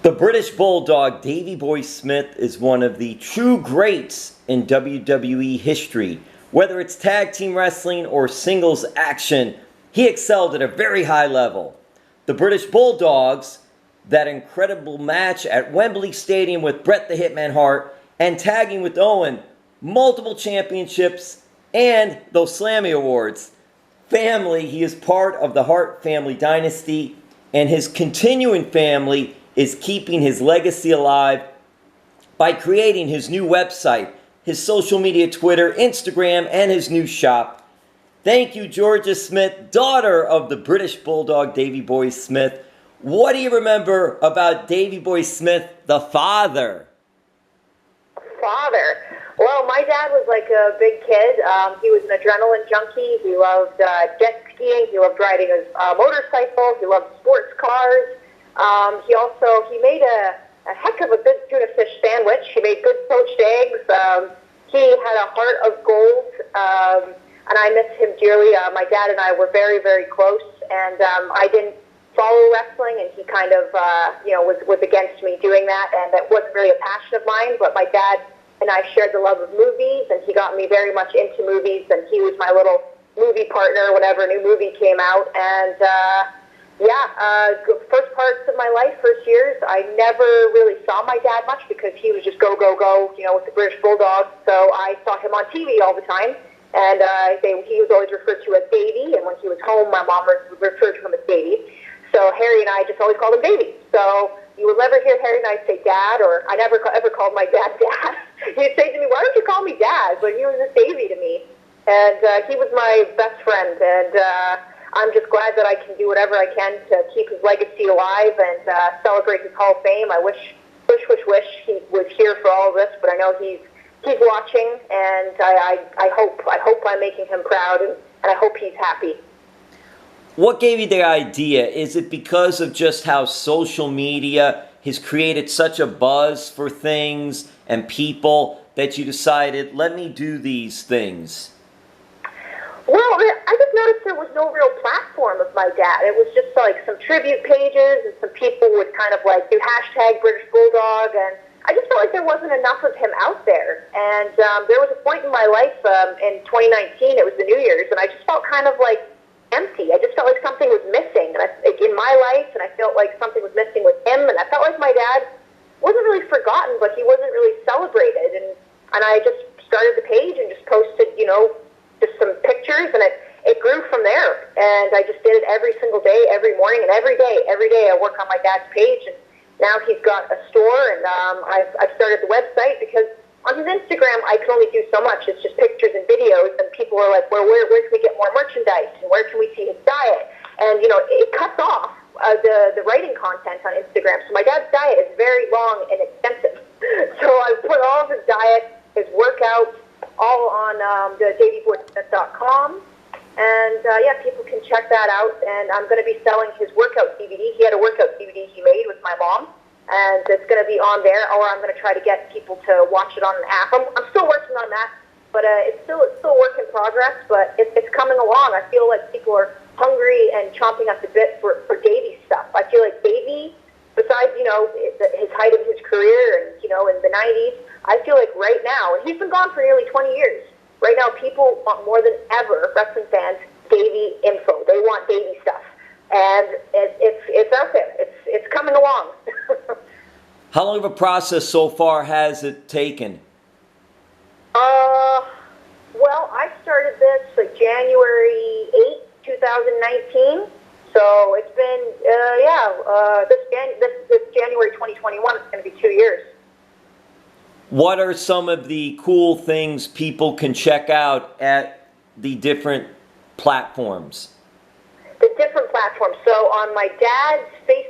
The British Bulldog, Davey Boy Smith, is one of the true greats in WWE history. Whether it's tag team wrestling or singles action, he excelled at a very high level. The British Bulldogs, that incredible match at Wembley Stadium with Bret the Hitman Hart and tagging with Owen, multiple championships, and those Slammy Awards. Family, he is part of the Hart family dynasty, and his continuing family is keeping his legacy alive by creating his new website, his social media, Twitter, Instagram, and his new shop. Thank you, Georgia Smith, daughter of the British Bulldog, Davey Boy Smith. What do you remember about Davey Boy Smith, the father? Father? Well, my dad was like a big kid. He was an adrenaline junkie. He loved jet skiing. He loved riding a motorcycle. He loved sports cars. He made a heck of a good tuna fish sandwich. He made good poached eggs. He had a heart of gold, and I miss him dearly. My dad and I were very, very close, and I didn't follow wrestling, and he kind of, was against me doing that, and that wasn't really a passion of mine, but my dad and I shared the love of movies, and he got me very much into movies, and he was my little movie partner whenever a new movie came out, and first parts of my life, first years, I never really saw my dad much because he was just go, go, go, with the British Bulldog. So I saw him on TV all the time, and he was always referred to as Davey, and when he was home, my mom referred to him as Davey. So Harry and I just always called him Davey. So you will never hear Harry and I say Dad, or I never ever called my dad Dad. He'd say to me, "Why don't you call me Dad?" But he was just Davey to me, and he was my best friend, and I'm just glad that I can do whatever I can to keep his legacy alive and celebrate his Hall of Fame. I wish he was here for all of this, but I know he's watching, and I hope I'm making him proud, and I hope he's happy. What gave you the idea? Is it because of just how social media has created such a buzz for things and people that you decided, let me do these things? Well, I just noticed there was no real platform of my dad. It was just like some tribute pages, and some people would kind of like do hashtag British Bulldog, and I just felt like there wasn't enough of him out there. And there was a point in my life in 2019, it was the New Year's, and I just felt kind of like empty. I just felt like something was missing in my life, and I felt like something was missing with him, and I felt like my dad wasn't really forgotten, but he wasn't really celebrated. And I just started the page and just posted, just some pictures, and it grew from there. And I just did it every single day, every morning, and every day I work on my dad's page. And now he's got a store, and I've started the website because on his Instagram I can only do so much. It's just pictures and videos, and people are like, well, where can we get more merchandise, and where can we see his diet? And it cuts off the writing content on Instagram. So my dad's diet is very long and extensive. So I put all of his diet, his workouts, all on the DaveyBoySmith.com, and people can check that out. And I'm going to be selling his workout DVD. He had a workout DVD he made with my mom, and it's going to be on there. Or I'm going to try to get people to watch it on an app. I'm still working on that, but it's still a work in progress. But it's coming along. I feel like people are hungry and chomping at the bit for Davey stuff. I feel like Davey, besides his height of his career, and in the 90s. I feel like right now, and he's been gone for nearly 20 years, right now people want more than ever, wrestling fans, Davey info. They want Davey stuff. And it's out there. It's coming along. How long of a process so far has it taken? Well, I started this like January 8th, 2019. So it's been, this January 2021, it's going to be 2 years. What are some of the cool things people can check out at the different platforms? The different platforms. So on my dad's his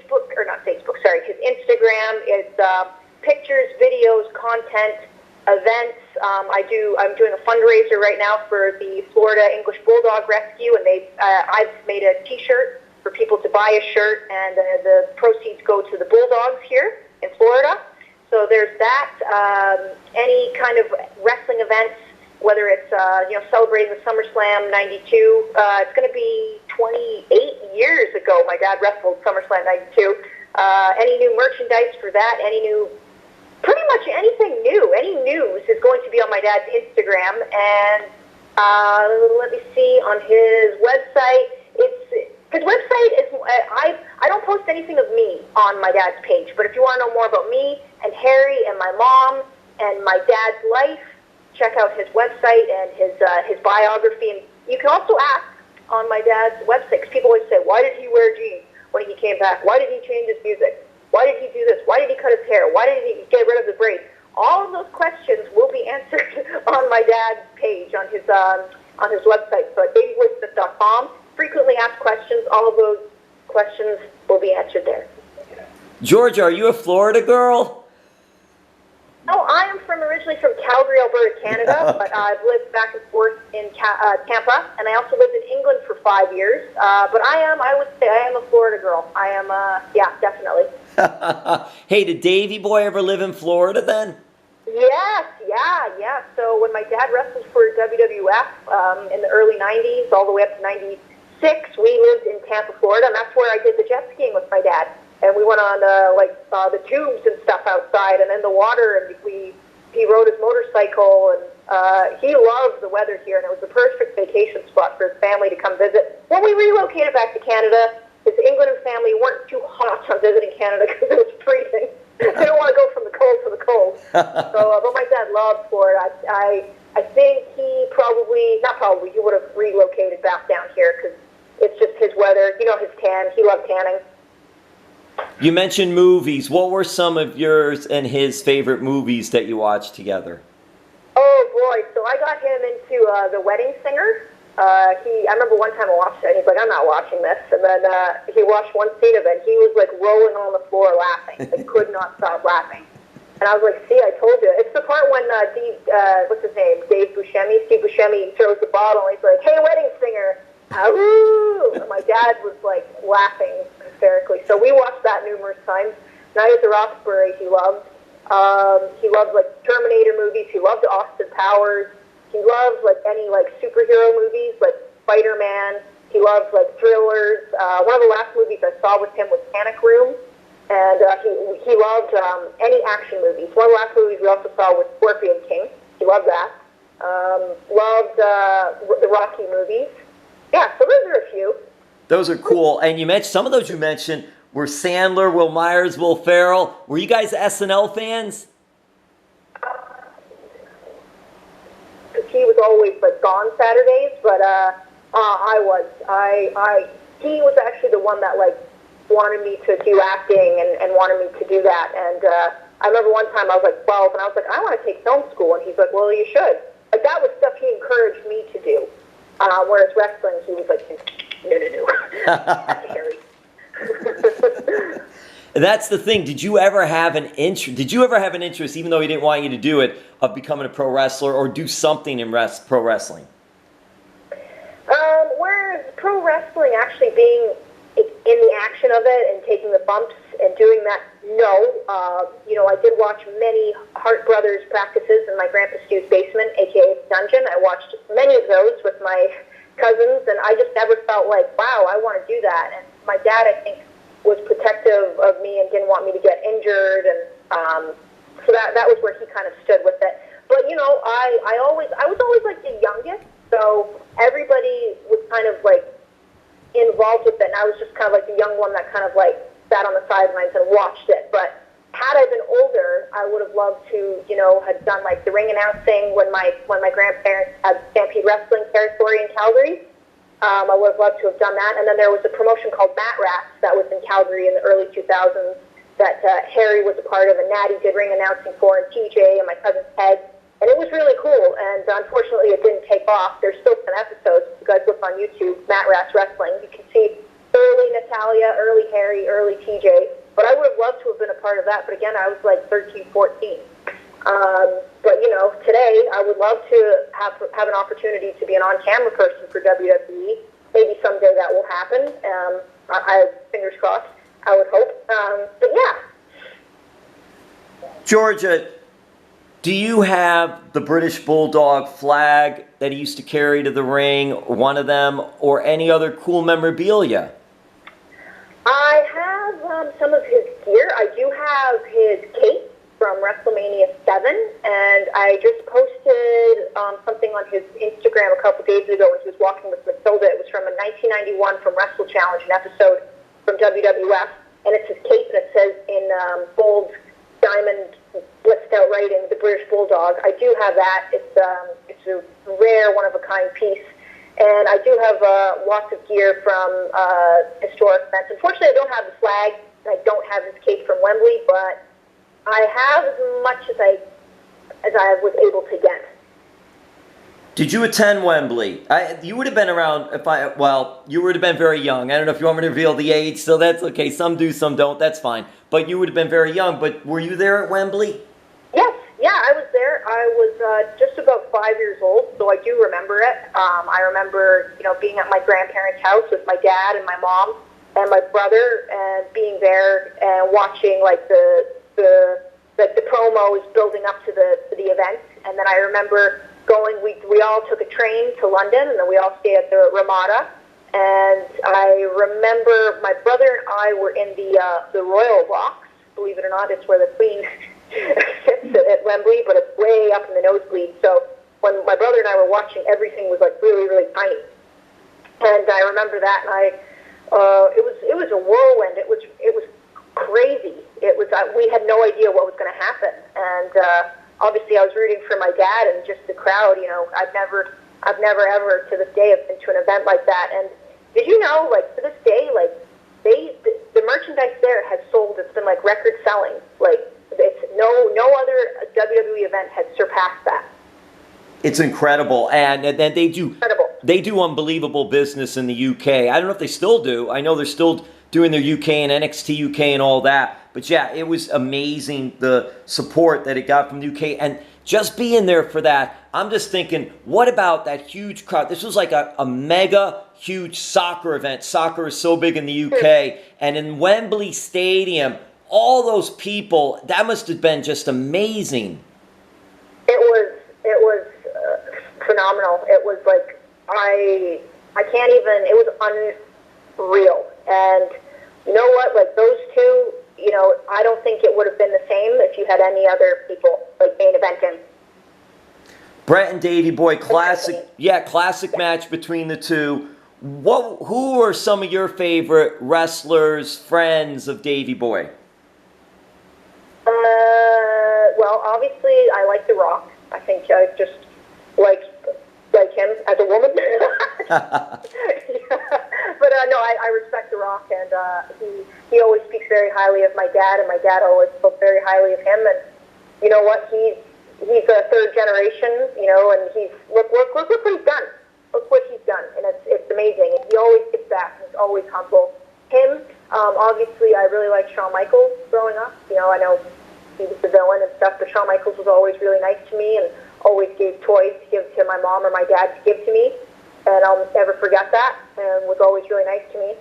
Instagram is pictures, videos, content, events. I'm doing a fundraiser right now for the Florida English Bulldog Rescue, and I've made a T-shirt for people to buy a shirt, and the proceeds go to the Bulldogs here in Florida. So there's that. Any kind of wrestling events, whether it's celebrating the SummerSlam '92. It's going to be 28 years ago. My dad wrestled SummerSlam '92. any new merchandise for that, pretty much anything new, any news is going to be on my dad's Instagram. And let me see, on his website, his website is, I don't post anything of me on my dad's page, but if you want to know more about me and Harry and my mom and my dad's life, check out his website and his biography. And you can also ask on my dad's website, because people always say, why did he wear jeans when he came back? Why did he change his music? Why did he do this? Why did he cut his hair? Why did he get rid of the braids? All of those questions will be answered on my dad's page on his website. So at daveyboysmith.com, frequently asked questions, all of those questions will be answered there. Georgia, are you a Florida girl? No, I am originally from Calgary, Alberta, Canada, but I've lived back and forth in Tampa, and I also lived in England for 5 years. But I would say I am a Florida girl. I am, yeah, definitely. Hey, did Davey Boy ever live in Florida then? Yes, yeah. So when my dad wrestled for WWF in the early 90s, all the way up to 96, we lived in Tampa, Florida, and that's where I did the jet skiing with my dad. And we went on the tubes and stuff outside, and in the water, and he rode his motorcycle, and he loved the weather here, and it was the perfect vacation spot for his family to come visit. When we relocated back to Canada, his England family weren't too hot on visiting Canada because it was freezing. They don't want to go from the cold to the cold. But my dad loved Florida. I think he he would have relocated back down here because it's just his weather. You know, his tan. He loved tanning. You mentioned movies. What were some of yours and his favorite movies that you watched together? Oh boy! So I got him into The Wedding Singer. I remember one time I watched it, and he's like, "I'm not watching this." And then he watched one scene of it, and he was like rolling on the floor laughing. He could not stop laughing. And I was like, "See, I told you." It's the part when what's his name? Steve Buscemi throws the bottle, and he's like, "Hey, wedding singer!" Woo! And my dad was like laughing hysterically. So we watched that numerous times. Night at the Roxbury, he loved. He loved like Terminator movies. He loved Austin Powers. He loved like any like superhero movies, like Spider-Man. He loved like thrillers. One of the last movies I saw with him was Panic Room, and he loved any action movies. One of the last movies we also saw was Scorpion King. He loved that. Loved the Rocky movies. Yeah, so those are a few. Those are cool. And you mentioned some of those you mentioned were Sandler, Will Myers, Will Ferrell. Were you guys SNL fans? He was always like gone Saturdays, but I was. He was actually the one that like wanted me to do acting and wanted me to do that. And I remember one time I was like 12, and I was like, I want to take film school, and he's like, well, you should. Like that was stuff he encouraged me to do. Whereas wrestling, he was like, no. That's Harry. That's the thing. Did you ever have an interest, even though he didn't want you to do it, of becoming a pro wrestler or do something in pro wrestling? Whereas pro wrestling, actually being in the action of it and taking the bumps and doing that, no. I did watch many Hart Brothers practices in my Grandpa Stu's basement, aka dungeon. I watched many of those with my cousins, and I just never felt like, wow, I want to do that. And my dad, I think, was protective of me and didn't want me to get injured, and so that was where he kind of stood with it. But I was always like the youngest, so everybody was kind of like involved with it, and I was just kind of like the young one that kind of like sat on the sidelines and watched it. But had I been older, I would have loved to, had done like the ring announcing when my grandparents had Stampede Wrestling territory in Calgary. I would have loved to have done that. And then there was a promotion called Mat Rats that was in Calgary in the early 2000s that Harry was a part of, and Natty did ring announcing for, and TJ and my cousin Ted. And it was really cool, and unfortunately it didn't take off. There's still some episodes. If you guys look on YouTube, Mat Rats Wrestling, you can see early Natalia, early Harry, early TJ. But I would have loved to have been a part of that. But again, I was like 13, 14. But today I would love to have an opportunity to be an on-camera person for WWE. Maybe someday that will happen. I fingers crossed. I would hope. But yeah. Georgia, do you have the British Bulldog flag that he used to carry to the ring, one of them, or any other cool memorabilia? I have some of his gear. I do have his cape from WrestleMania 7, and I just posted something on his Instagram a couple days ago when he was walking with Matilda. It was from a 1991 from Wrestle Challenge, an episode from WWF, and it's his cape, and it says in bold diamond blitzed out writing, the British Bulldog. I do have that. It's a rare, one-of-a-kind piece. And I do have lots of gear from historic events. Unfortunately, I don't have the flag, and I don't have his cape from Wembley, but I have as much as I was able to get. Did you attend Wembley? You would have been around you would have been very young. I don't know if you want me to reveal the age, so that's okay. Some do, some don't. That's fine. But you would have been very young. But were you there at Wembley? Yes. Yeah, I was there. I was just about 5 years old, so I do remember it. I remember, being at my grandparents' house with my dad and my mom and my brother, and being there and watching like the promos building up to the event. And then I remember going. We all took a train to London, and then we all stayed at the Ramada. And I remember my brother and I were in the Royal Box. Believe it or not, it's where the Queen sits at Wembley, but it's way up in the nosebleed. So when my brother and I were watching, everything was like really, really tiny. And I remember that, and it was a whirlwind. It was crazy. We had no idea what was going to happen, and obviously I was rooting for my dad and just the crowd. I've never ever to this day have been to an event like that. And did you know, like to this day, like the merchandise there has sold. It's been like record selling. Like it's no other WWE event has surpassed that. It's incredible, and then they do Incredible. They do unbelievable business in the UK. I don't know if they still do. I know they're still doing their UK and NXT UK and all that. But yeah, it was amazing the support that it got from the UK, and just being there for that. I'm just thinking, what about that huge crowd? This was like a mega huge soccer event. Soccer is so big in the UK, and in Wembley Stadium, all those people, that must have been just amazing. It was phenomenal. It was like I can't even. It was unreal. And you know what? Like those two, I don't think it would have been the same if you had any other people like main eventing. Brett and Davey Boy, classic match between the two. Who are some of your favorite wrestlers, friends of Davey Boy? Well, obviously, I like The Rock. I think I just like him as a woman. But no, I respect The Rock, and he always speaks very highly of my dad, and my dad always spoke very highly of him. And you know what? He's a third generation, and he's look what he's done. Look what he's done, and it's amazing. And he always gets back, and he's always humble. Him, obviously, I really liked Shawn Michaels growing up. I know he was the villain and stuff, but Shawn Michaels was always really nice to me, and always gave toys to give to my mom or my dad to give to me, and I'll never forget that, and was always really nice to me.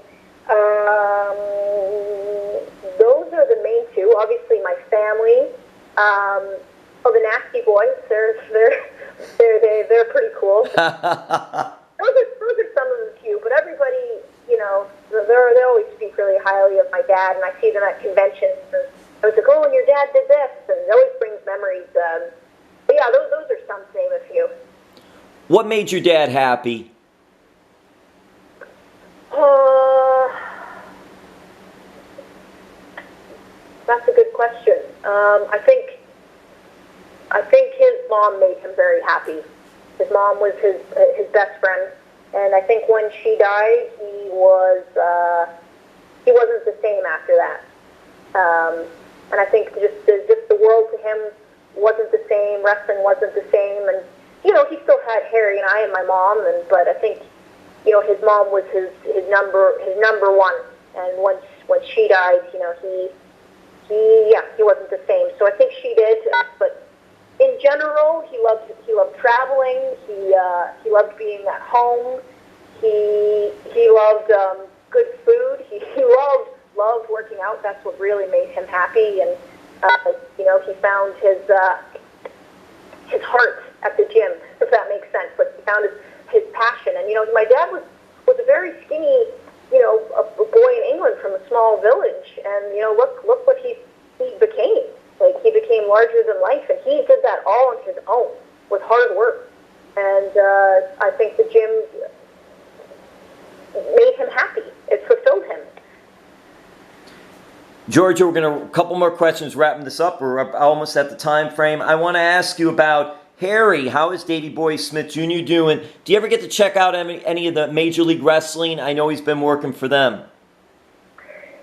Those are the main two. Obviously, my family. The Nasty Boys. They're pretty cool. those are some of the few, but everybody, they always speak really highly of my dad, and I see them at conventions, and I was like, oh, and your dad did this, and it always brings memories. But yeah, those are some, to name a few. What made your dad happy? That's a good question. I think his mom made him very happy. His mom was his best friend, and I think when she died, he wasn't the same after that. And I think just the world to him wasn't the same. Wrestling wasn't the same, and he still had Harry and I and my mom, but I think his mom was his number one. And when she died, he wasn't the same. So I think she did, but in general, he loved traveling. He loved being at home. He loved good food. He loved working out. That's what really made him happy. And he found his heart at the gym, if that makes sense. But he found his passion. And my dad was a very skinny a boy in England from a small village, and look what he became. Like, he became larger than life, and he did that all on his own with hard work. And I think the gym made him happy. It fulfilled him. Georgia, we're going to a couple more questions wrapping this up. We're up almost at the time frame. I want to ask you about Harry. How is Davey Boy Smith Jr. doing? Do you ever get to check out any of the Major League Wrestling? I know he's been working for them.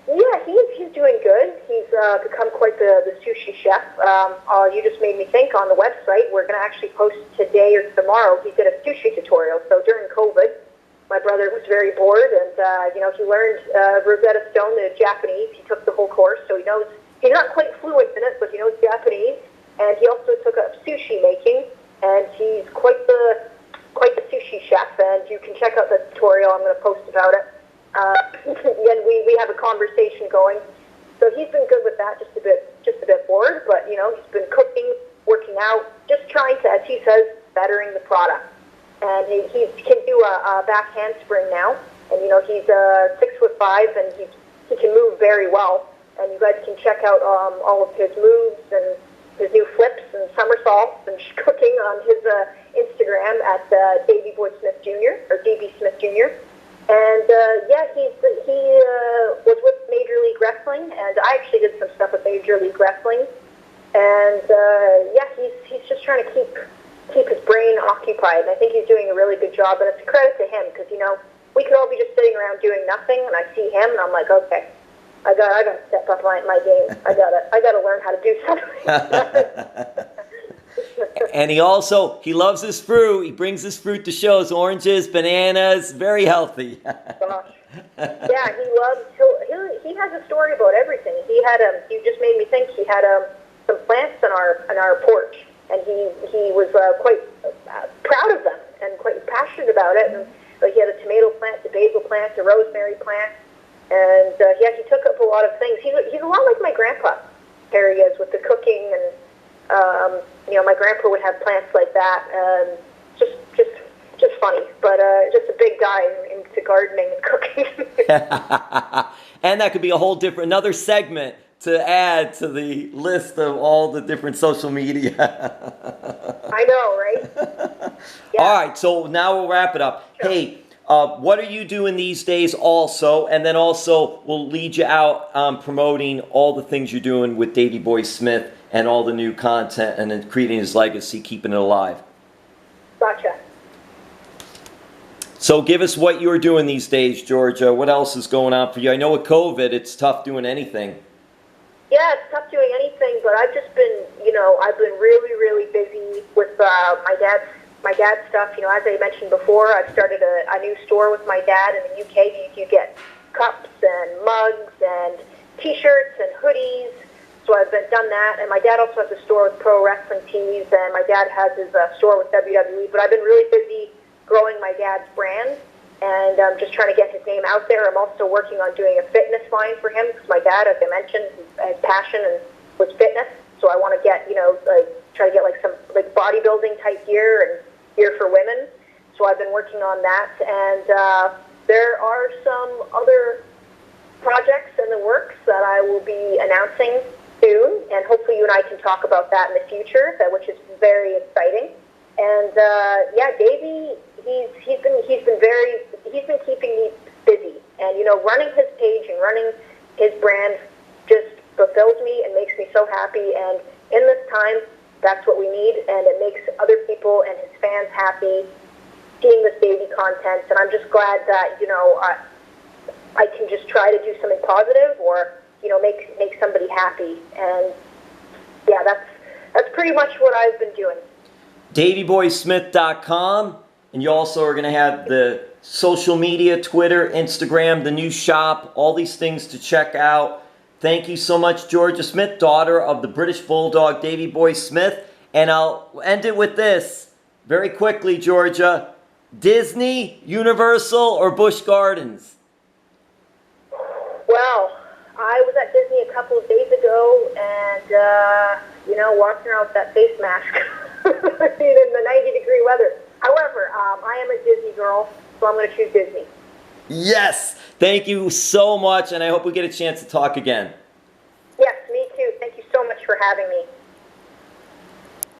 Yeah, he's doing good. He's become quite the sushi chef. You just made me think, on the website, we're going to actually post today or tomorrow. He did a sushi tutorial. So during COVID, my brother was very bored, and he learned Rosetta Stone, the Japanese. He took the whole course, so he knows. He's not quite fluent in it, but he knows Japanese. And he also took up sushi making, and he's quite the sushi chef. And you can check out the tutorial. I'm going to post about it. And we have a conversation going. So he's been good with that. Just a bit bored, but he's been cooking, working out, just trying to, as he says, bettering the product. And he can do a back handspring now. And he's 6'5", and he can move very well. And you guys can check out all of his moves and his new flips and somersaults and cooking on his Instagram at Davey Boy Smith Jr. or DB Smith Jr. And he was with Major League Wrestling, and I actually did some stuff with Major League Wrestling. And he's just trying to keep his brain occupied. And I think he's doing a really good job, and it's a credit to him because we could all be just sitting around doing nothing, and I see him, and I'm like, okay, I got to step up my game. I gotta learn how to do something. And he loves his fruit. He brings his fruit to shows: oranges, bananas, very healthy. Gosh. Yeah, he has a story about everything. You just made me think. He had some plants on our porch, and he was quite proud of them and quite passionate about it. And he had a tomato plant, a basil plant, a rosemary plant. And he took up a lot of things. He's a lot like my grandpa, Harry is, with the cooking, and my grandpa would have plants like that. Just funny, but just a big guy into gardening and cooking. And that could be a whole another segment to add to the list of all the different social media. I know, right? Yeah. All right, so now we'll wrap it up. Sure. Hey. What are you doing these days also? And then also we'll lead you out promoting all the things you're doing with Davey Boy Smith and all the new content and then creating his legacy, keeping it alive. Gotcha. So give us what you're doing these days, Georgia. What else is going on for you? I know with COVID, it's tough doing anything. Yeah, it's tough doing anything, but I've just been, I've been really, really busy with my dad's stuff. As I mentioned before, I've started a new store with my dad in the UK. You get cups and mugs and T-shirts and hoodies. So I've done that. And my dad also has a store with pro wrestling tees, and my dad has his store with WWE. But I've been really busy growing my dad's brand, and just trying to get his name out there. I'm also working on doing a fitness line for him because my dad, as I mentioned, his passion was fitness. So I want to get, try to get some bodybuilding type gear and gear for women. So I've been working on that, and there are some other projects in the works that I will be announcing soon, and hopefully you and I can talk about that in the future, which is very exciting. And Davey, he's been keeping me busy, and running his page and running his brand just fulfills me and makes me so happy. And in this time, that's what we need, and it makes other people and his fans happy seeing this Davey content. And I'm just glad that I can just try to do something positive, or make somebody happy. And yeah, that's pretty much what I've been doing. DaveyBoySmith.com, and you also are going to have the social media, Twitter, Instagram, the new shop, all these things to check out. Thank you so much, Georgia Smith, daughter of the British Bulldog, Davey Boy Smith. And I'll end it with this very quickly, Georgia. Disney, Universal, or Busch Gardens? Well, I was at Disney a couple of days ago, and, walking around with that face mask in the 90-degree weather. However, I am a Disney girl, so I'm going to choose Disney. Yes! Thank you so much, and I hope we get a chance to talk again. Yes, me too. Thank you so much for having me.